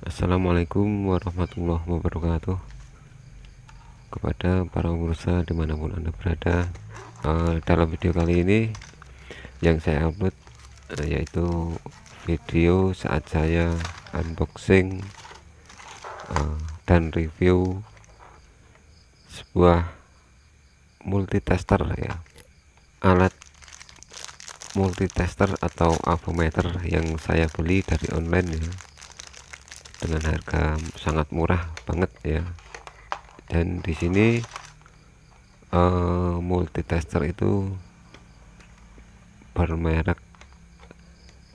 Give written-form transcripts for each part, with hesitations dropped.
Assalamualaikum warahmatullahi wabarakatuh. Kepada para pemirsa dimanapun Anda berada, dalam video kali ini yang saya upload yaitu video saat saya unboxing dan review sebuah multitester ya, alat multitester atau avometer yang saya beli dari online ya, dengan harga sangat murah banget ya. Dan di sini multitester itu bermerek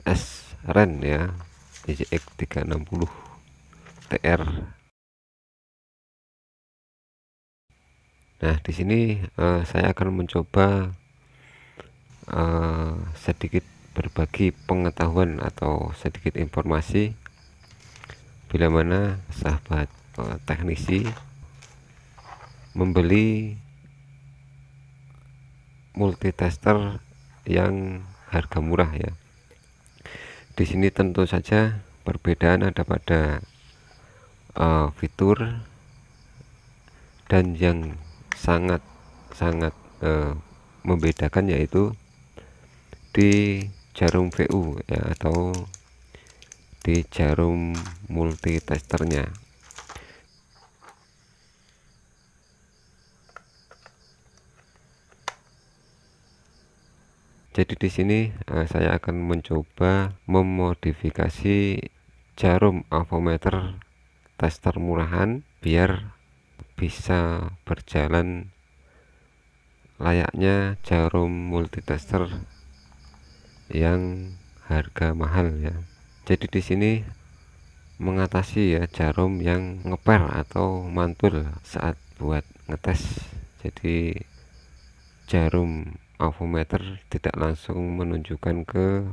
SREN ya, EJX 360 TR. Nah, di sini saya akan mencoba sedikit berbagi pengetahuan atau sedikit informasi bila mana sahabat teknisi membeli multitester yang harga murah ya. Di sini tentu saja perbedaan ada pada fitur, dan yang sangat membedakan yaitu di jarum VU ya, atau di jarum multitesternya. Jadi di sini saya akan mencoba memodifikasi jarum avometer tester murahan biar bisa berjalan layaknya jarum multitester yang harga mahal ya. Jadi di sini mengatasi ya jarum yang ngepel atau mantul saat buat ngetes. Jadi jarum avometer tidak langsung menunjukkan ke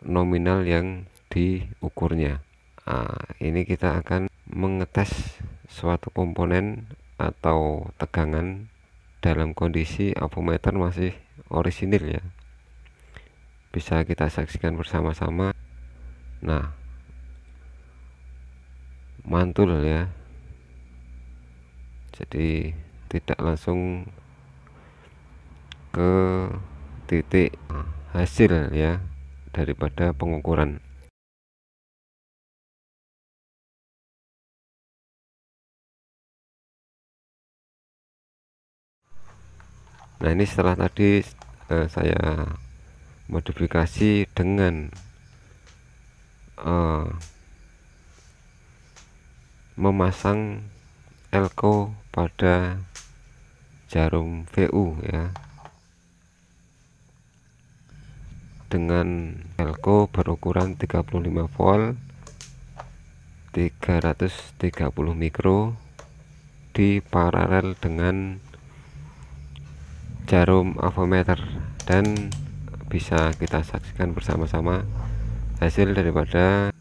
nominal yang diukurnya. Ini kita akan mengetes suatu komponen atau tegangan dalam kondisi avometer masih orisinil ya. Bisa kita saksikan bersama-sama. Nah, mantul ya, jadi tidak langsung ke titik hasil ya daripada pengukuran. Nah, ini setelah tadi saya modifikasi dengan memasang elko pada jarum VU ya, dengan elko berukuran 35 volt 330 mikro di paralel dengan jarum avometer, dan bisa kita saksikan bersama-sama hasil daripada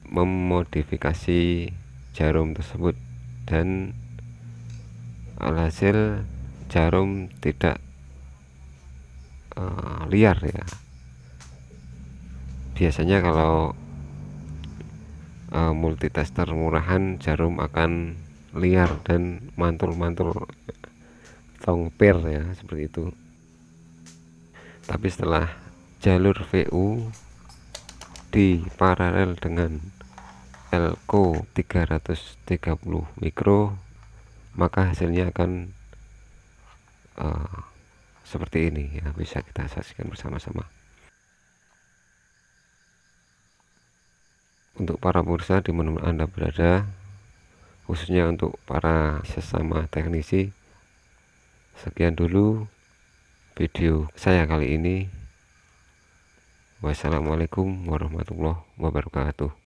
memodifikasi jarum tersebut. Dan alhasil jarum tidak liar ya. Biasanya kalau multitester murahan jarum akan liar dan mantul-mantul atau ngepir ya, seperti itu. Tapi setelah jalur VU di paralel dengan elko 330 mikro, maka hasilnya akan seperti ini ya, bisa kita saksikan bersama-sama. Untuk para pemirsa di mana Anda berada, khususnya untuk para sesama teknisi, sekian dulu video saya kali ini. Wassalamualaikum warahmatullahi wabarakatuh.